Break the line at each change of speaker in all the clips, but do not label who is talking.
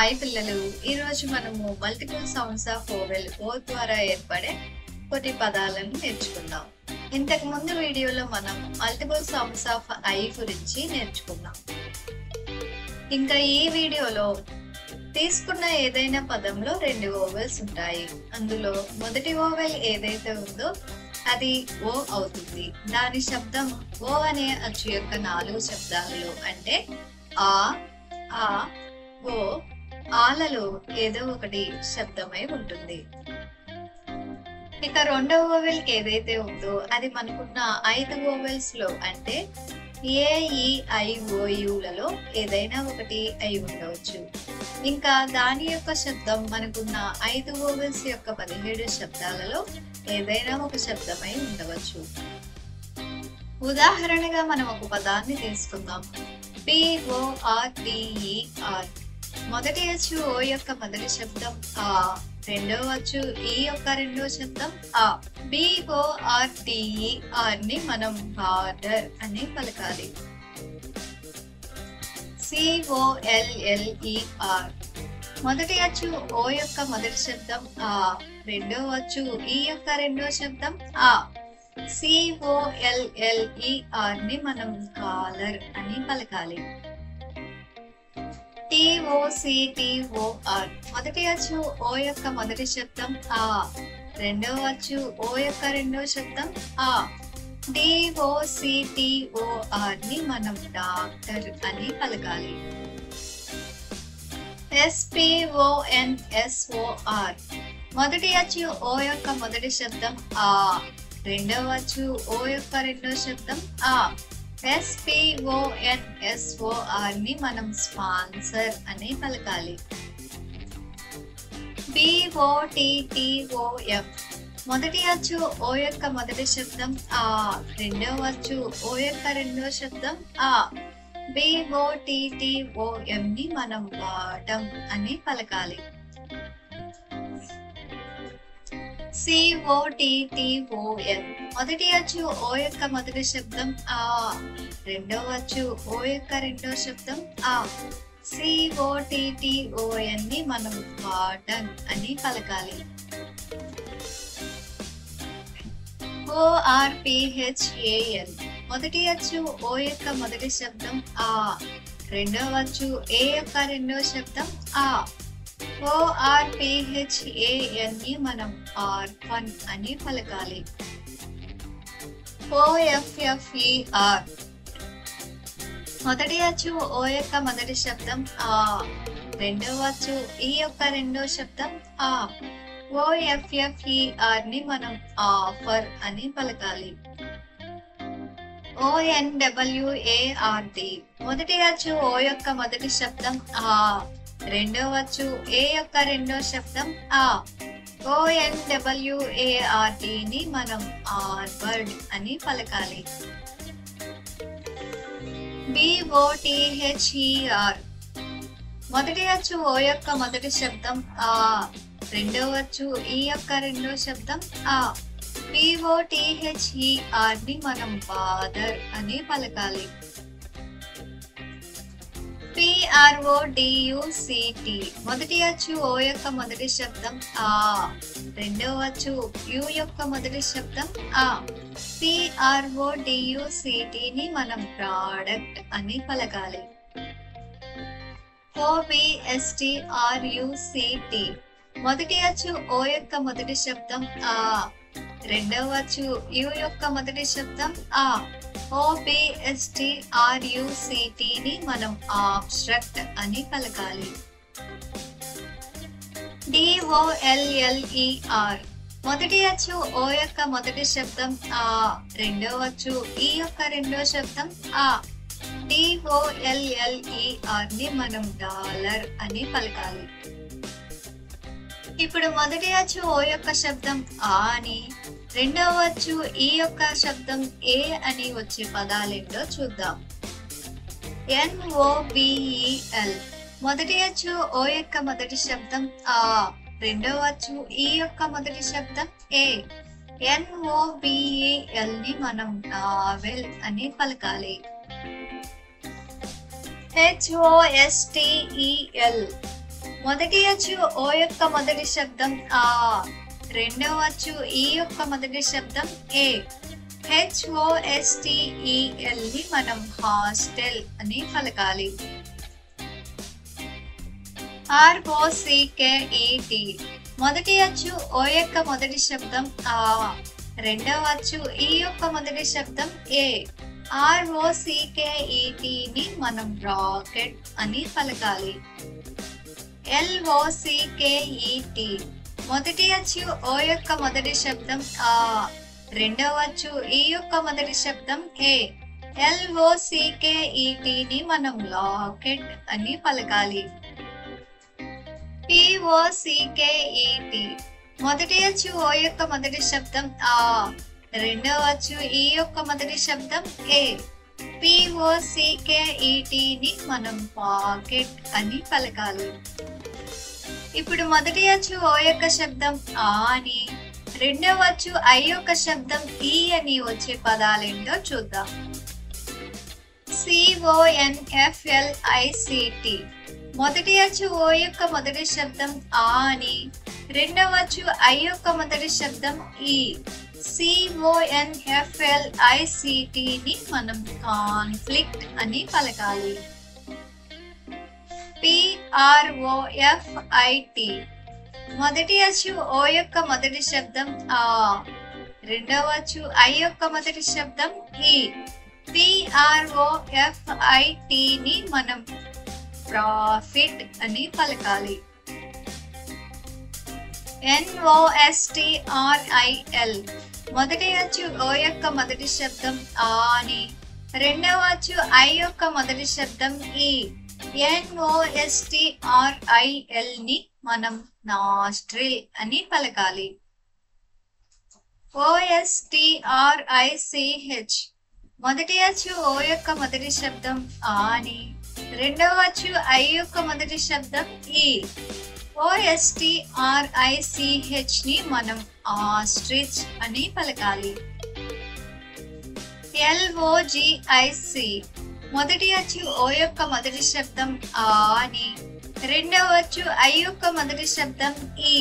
Hi పిల్లలు, ఈరోజు మనము మల్టిపుల్ సౌండ్స్ ఆఫ్ ఓవెల్ ఓ ద్వారా ఏర్పడే కొన్ని పదాలను నేర్చుకుందాం. ఇంతకు ముందు వీడియోలో మనం మల్టిపుల్ సౌండ్స్ ఆఫ్ ఐ గురించి నేర్చుకున్నాం. ఇంకా ఈ వీడియోలో తీసుకున్న ఏదైనా పదంలో రెండు ఓవెల్స్ ఉంటాయి. అందులో మొదటి ఓవెల్ ఏదైతే ఉందో అది ఓ అవుతుంది. దాని శబ్దం ఓ అనే అచ్చు యొక్క 4 శబ్దాలలో అంటే ఆ, ఆ, ఓ, ఆలలో ఏదో ఒకటి శబ్దమై ఉంటుంది. ఇక రెండవ ఓవెల్ ఏదైతే ఉందో అది మనకున్న 5 ఓవెల్స్ లో అంటే ఏ, ఈ, ఐ, ఓ, యులలో ఏదైనా ఒకటి అయి ఉండవచ్చు. ఇంకా దాని యొక్క శబ్దం మనకున్న 5 ఓవెల్స్ యొక్క 17 శబ్దాలలో ఏదైనా ఒక శబ్దమై ఉండవచ్చు. ఉదాహరణగా మనం ఒక పదాన్ని తీసుకుందాం. PORTER. మొదటి అచ్చు ఓ యొక్క మొదటి శబ్దం ఆ, రెండవ అచ్చు ఈ యొక్క రెండవ శబ్దం ఆ. BORTER ని మనం బార్డర్ అని పలకాలి. COLLER. మొదటి అచ్చు ఓ యొక్క మొదటి శబ్దం ఆ, రెండవ అచ్చు ఈ యొక్క రెండవ శబ్దం ఆ. COLLER ని మనం కాలర్ అని పలకాలి. TOCTOR. మొదటి అచ్చు ఓ యొక్క మొదటి శబ్దం ఆ, రెండవ అచ్చు ఓ యొక్క రెండవ శబ్దం ఆ. DOCTOR ని మనం డాక్టర్ అని పలకాలి. SPONSOR. మొదటి అచ్చు ఓ యొక్క మొదటి శబ్దం ఆ, రెండవ అచ్చు ఓ యొక్క రెండవ శబ్దం ఆ. SPONSOR ని మనం స్పాన్సర్ అని పలకాలి. BOTTOM. మొదటి అచ్చు ఓ యొక్క మొదటి శబ్దం ఆ, రెండవ అచ్చు ఓ యొక్క రెండవ శబ్దం ఆ. BOTTOM ని మనం బాటం అని పలకాలి. COTTON. మొదటి అచ్చు ఓ యొక్క మొదటి శబ్దం ఆ, రెండవ అచ్చు ఓ యొక్క రెండవ శబ్దం ఆ. COTTON ని మనం కాటన్ అని పలకాలి. ORPHAL. మొదటి అచ్చు ఓ యొక్క మొదటి శబ్దం ఆ, రెండవ అచ్చు ఏ యొక్క రెండవ శబ్దం ఆ. ORPHAN ని మనం ఆర్ఫన్ అని పలకాలి. OFFER. మొదటి అచ్చు ఓ యొక్క మొదటి శబ్దం ఆ, రెండవ అచ్చు ఈ యొక్క రెండవ శబ్దం ఆ. OFFER ని మనం ఆఫర్ అని పలకాలి. ONWARD. మొదటి అచ్చు ఓ యొక్క మొదటి శబ్దం ఆ, రెండవ అచ్చు ఏ యొక్క రెండవ శబ్దం ఆ. ONWARD ని మనం ఆర్బర్డ్ అని పలకాలి. BOTHER. మొదటి అచ్చు ఓ యొక్క మొదటి శబ్దం ఆ, రెండవ అచ్చు ఈ యొక్క రెండవ శబ్దం ఆ. BOTHER ని మనం బాదర్ అని పలకాలి. PRODUCT. మొదటి అచ్చు ఓ యొక్క మొదటి శబ్దం ఆ, రెండవ అచ్చు యు యొక్క మొదటి శబ్దం ఆ. PRODUCT ని మనం ప్రాడక్ట్ అని పలకాలి. OBSTRUCT. మొదటి అచ్చు ఓ యొక్క మొదటి శబ్దం ఆ, రెండవ అచ్చు యు యొక్క మొదటి శబ్దం ఆ. OBSTRUCT ని మనం ఆబ్స్ట్రాక్ట్ అని పలకాలి. DOLLER. మొదటి అచ్చు ఓ యొక్క మొదటి శబ్దం ఆ, రెండవ అచ్చు ఈ యొక్క రెండవ శబ్దం ఆ. DOLLER ని మనం డాలర్ అని పలకాలి. ఇప్పుడు మొదటి అచ్చు ఓ యొక్క శబ్దం ఆ అని, రెండవ అచ్చు ఈ యొక్క శబ్దం ఏ అని వచ్చే పదాలేంటో చూద్దాం. NOBEL. మొదటి అచ్చు ఓ యొక్క మొదటి శబ్దం ఆ, రెండవ అచ్చు ఈ యొక్క మొదటి శబ్దం ఏ. NOBEL ని మనం నావెల్ అని పలకాలి. HOSTEL. మొదటి అచ్చు ఓ యొక్క మొదటి శబ్దం ఆ, రెండవ అచ్చు ఈ యొక్క మొదటి శబ్దం ఏ. HOSTEL ని మనం హాస్టల్ అని పలకాలి. ROCKET మొదటి అచ్చు ఓ యొక్క మొదటి శబ్దం ఆ, రెండవ అచ్చు ఈ యొక్క మొదటి శబ్దం ఏ. ROCKET ని మనం రాకెట్ అని పలకాలి. LOCKET మొదటి అచ్చు ఓ యొక్క మొదటి శబ్దం ఆ, రెండవ అచ్చు ఈ యొక్క మొదటి శబ్దం ఏ. LOCKET ని మనం లాకెట్ అని పలకాలి. POCKET మొదటి అచ్చు ఓ యొక్క మొదటి శబ్దం ఆ, రెండవ అచ్చు ఈ యొక్క మొదటి శబ్దం ఏ. POCKET ని మనం పాకెట్ అని పలకాలి. ఇప్పుడు మొదటి అచ్చు ఓ యొక్క శబ్దం ఆ అని, రెండవ అచ్చు ఐ యొక్క శబ్దం ఈ అని వచ్చే పదాలేంటో చూద్దాం. CONFLICT మొదటి అచ్చు ఓ యొక్క మొదటి శబ్దం ఆ అని, రెండవ అచ్చు ఐ యొక్క మొదటి శబ్దం ఈ. CONFLICT ని మనం కాన్ఫ్లిక్ట్ అని పలకాలి. PROFIT మొదటి అచ్చు ఓ యొక్క మొదటి శబ్దం ఆ, రెండవ అచ్చు ఐ యొక్క మొదటి శబ్దం ఈ. PROFIT ని మనం ప్రాఫిట్ అని పలకాలి. NOSTRIL మొదటి అచ్చు ఓ యొక్క మొదటి శబ్దం ఆ అని, రెండవ అచ్చు ఐ యొక్క మొదటి శబ్దం ఈ. NOSTRIL ని మనం నాస్ట్రిల్ అని పలకాలి. OSTRICH మొదటి అచ్చు ఓ యొక్క మొదటి శబ్దం ఆ అని, రెండవ అచ్చు ఐ యొక్క మొదటి శబ్దం ఈ. OSTRICH ని మనం ఆస్ట్రిచ్ అని పలకాలి. LOGIC మొదటి అచ్చు ఓ యొక్క మొదటి శబ్దం ఆ అని, రెండవ అచ్చు ఐ యొక్క మొదటి శబ్దం ఈ.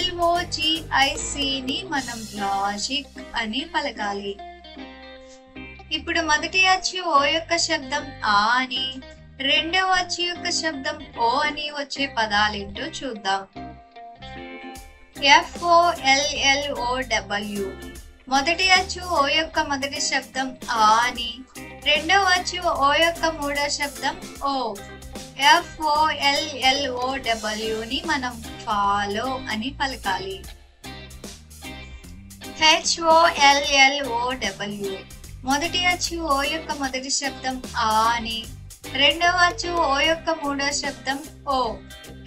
LOGIC ని మనం లాజిక్ అని పలకాలి. ఇప్పుడు మొదటి అచ్చు ఓ యొక్క శబ్దం ఆ అని, రెండవ అచ్చు యొక్క శబ్దం ఓ అని వచ్చే పదాలేంటో చూద్దాం. FOLLOW మొదటి అచ్చు ఓ యొక్క మొదటి శబ్దం ఆ అని, రెండవ అచ్చు ఓ యొక్క మూడో శబ్దం ఓ. FOLLOW ని మనం ఫాలో అని పలకాలి. HOLLOW మొదటి అచ్చు ఓ యొక్క మొదటి శబ్దం ఆ అని, రెండవ అచ్చు ఓ యొక్క మూడో శబ్దం ఓ.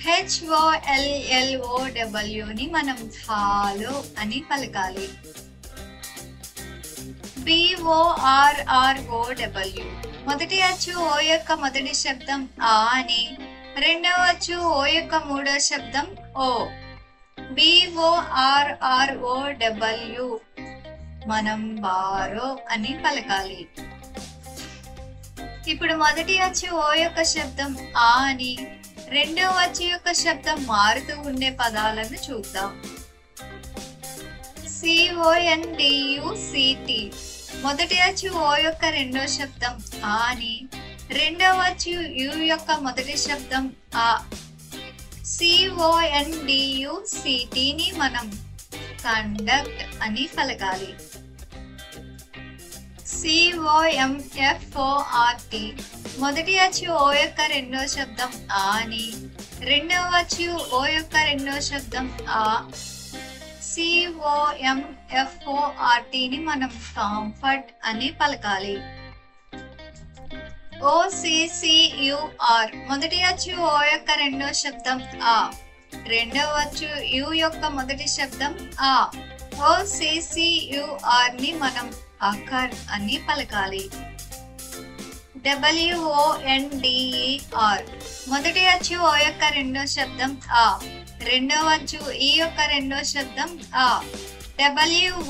HOLLOW ని మనం ఫాలో అని పలకాలి. BORROW మొదటి అచ్చు ఓ యొక్క మొదటి శబ్దం ఆ అని, రెండవ అచ్చు ఓ యొక్క మూడో శబ్దం ఓ. BORROW మనం బారో అని పలకాలి. ఇప్పుడు మొదటి అచ్చు ఓ యొక్క శబ్దం ఆ అని, రెండవ అచ్చు యొక్క శబ్దం మారుతూ ఉండే పదాలను చూద్దాం. CONDUCT మొదటి అచ్చు ఓ యొక్క రెండో శబ్దం ఆ అని, రెండవ అచ్చు యు యొక్క మొదటి శబ్దం ఆ. CONDUCT ని మనం కండక్ట్ అని పలకాలి. COMFORT మొదటి అచ్చు ఓ యొక్క రెండో శబ్దం ఆ అని, రెండవ అచ్చు ఓ యొక్క రెండో శబ్దం ఆ. COMFORT ని మనం కంఫర్ట్ అని పలకాలి. OCCUR మొదటి అచ్చు ఓ యొక్క రెండో శబ్దం ఆ, రెండవ అచ్చు యు యొక్క మొదటి శబ్దం ఆ. OCCUR ని మనం అకర్ అని పలకాలి. WONDER మొదటి అచ్చు ఓ యొక్క రెండో శబ్దం ఆ, రెండవ అచ్చు ఈ యొక్క రెండో శబ్దం ఆ.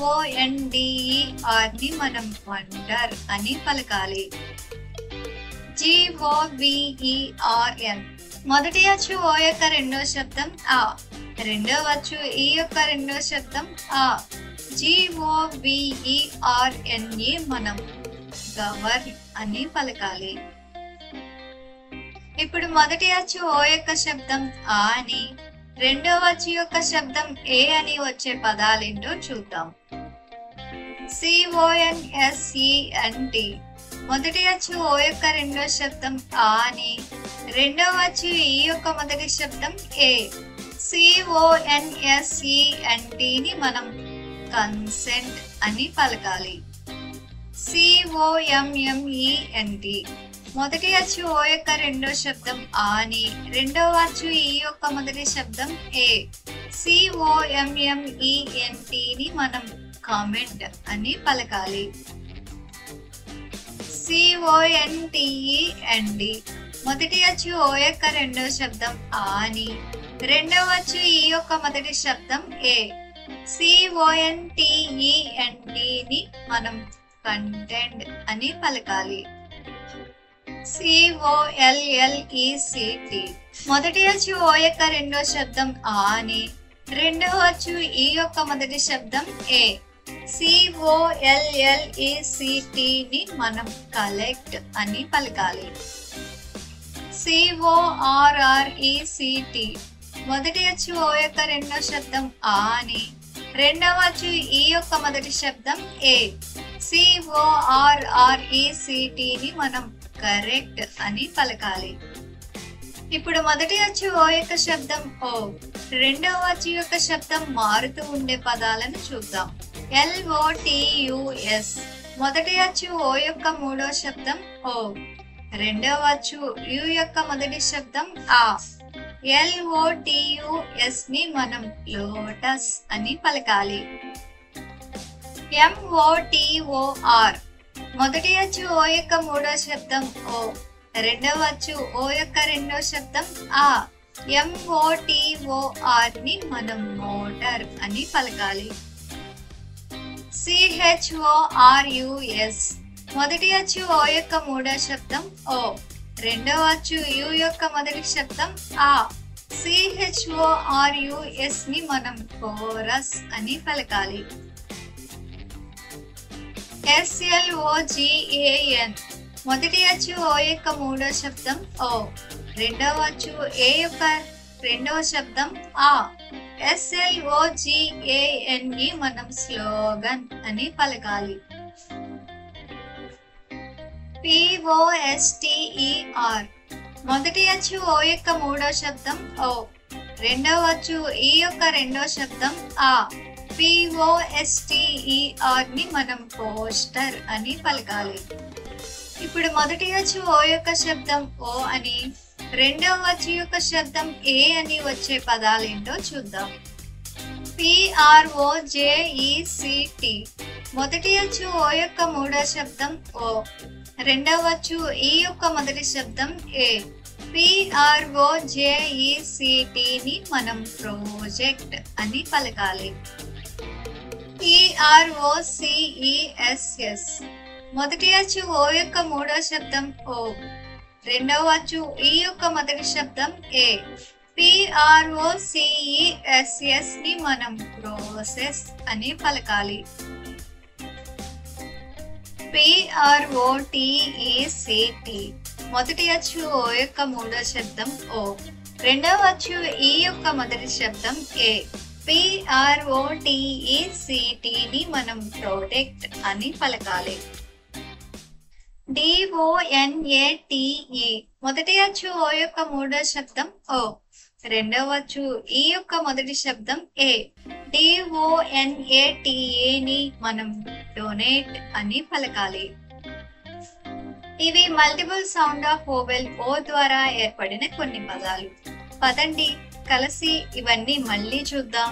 WONDER ని మనం వండర్ అని పలకాలి. GOVERN మొదటి అచ్చు ఓ యొక్క రెండో శబ్దం ఆ. రెండవ అచ్చు ఈ యొక్క రెండో శబ్దం ఆ. GOVERNE మనం గవర్న్ అని పలకాలి. ఇప్పుడు మొదటి అచ్చు ఓ యొక్క శబ్దం ఆ అని, రెండవ అచ్చు యొక్క శబ్దం ఏ అని వచ్చే పదాలేంటో చూద్దాం. CONSENT. మొదటి అచ్చు ఓ యొక్క రెండో శబ్దం ఆ అని, రెండవ అచ్చు ఈ యొక్క మొదటి శబ్దం ఏ. CONSENT ని మనం కన్సెంట్ అని పలకాలి. COMMENT. మొదటి అచ్చు ఓ యొక్క రెండో శబ్దం ఆ అని, రెండవ అచ్చు ఈ యొక్క మొదటి శబ్దం ఏ. COMMENT ని మనం కామెంట్ అని పలకాలి. CONTEND. మొదటి అచ్చు ఓ యొక్క రెండో శబ్దం ఆ అని, రెండవ అచ్చు ఈ యొక్క మొదటి శబ్దం ఏ. CONTENT ని మనం కంటెంట్ అని పలకాలి. COLLECT. మొదటి అచ్చు ఓ యొక్క రెండో శబ్దం ఆ అని, రెండవ అచ్చు ఈ యొక్క మొదటి శబ్దం ఏ. COLLECT ని మనం కలెక్ట్ అని పలకాలి. CORRECT. మొదటి అచ్చు ఓ యొక్క రెండో శబ్దం ఆ అని, రెండవ అచ్చు ఈ యొక్క మొదటి శబ్దం ఏ. CORRECT ని మనం కరెక్ట్ అని పలకాలి. ఇప్పుడు మొదటి అచ్చు ఓ యొక్క శబ్దం ఓ, రెండవ అచ్చు యొక్క శబ్దం మారుతూ ఉండే పదాలను చూద్దాం. LOTUS. మొదటి అచ్చు ఓ యొక్క మూడో శబ్దం ఓ, రెండవ అచ్చు యు యొక్క మొదటి శబ్దం ఆ. LOTUS ని మనం లోటస్ అని పలకాలి. MOTOR. మొదటి అచ్చు ఓ యొక్క మూడో శబ్దం ఓ, రెండవ అచ్చు ఓ యొక్క రెండో శబ్దం ఆ. MOTOR ని మనం మోటార్ అని పలకాలి. CHORUS. మొదటి అచ్చు ఓ యొక్క మూడో శబ్దం ఓ, రెండవ అచ్చు యు యొక్క మొదటి శబ్దం ఆ. CHORUS ని మనం కోరస్ అని పలకాలి. SLOGAN. మొదటి అచ్చు ఓ యొక్క మూడో శబ్దం ఓ, రెండవ అచ్చు ఏ యొక్క రెండవ శబ్దం ఆ. SLOGAN ని మనం స్లోగన్ అని పలకాలి. POSTER. మొదటి అచ్చు ఓ యొక్క మూడో శబ్దం ఓ, రెండవ అచ్చు ఈ యొక్క రెండో శబ్దం ఆ. POSTER ని మనం పోస్టర్ అని పలకాలి. ఇప్పుడు మొదటి అచ్చు ఓ యొక్క శబ్దం ఓ అని, రెండవ అచ్చు యొక్క శబ్దం ఏ అని వచ్చే పదాలేంటో చూద్దాం. PROJECT. మొదటి అచ్చు ఓ యొక్క మూడో శబ్దం ఓ, రెండవ అచ్చు ఈ యొక్క మొదటి శబ్దం ఏ. PROJECT ని మనం ప్రాజెక్ట్ అని పలకాలి. PROCESS. మొదటి అచ్చు ఓ యొక్క మూడో శబ్దం ఓ, రెండవ అచ్చు ఈ యొక్క మొదటి శబ్దం ఏ. PROCESS ని మనం ప్రాసెస్ అని పలకాలి. PROTECT. మొదటి అచ్చు ఓ యొక్క మూడో శబ్దం ఓ, రెండవ అచ్చు ఈ యొక్క మొదటి శబ్దం ఏ. PROTECT ని మనం ప్రొటెక్ట్ అని పలకాలి. DONATE. మొదటి అచ్చు ఓ యొక్క మూడో శబ్దం ఓ, రెండవ అచ్చు ఈ యొక్క మొదటి శబ్దం ఏ. DONATE ని మనం డొనేట్ అని పలకాలి. ఇవి మల్టిపుల్ సౌండ్ ఆఫ్ వోవెల్ ఓ ద్వారా ఏర్పడిన కొన్ని పదాలు. పదండి కలిసి ఇవన్నీ మళ్ళీ చూద్దాం.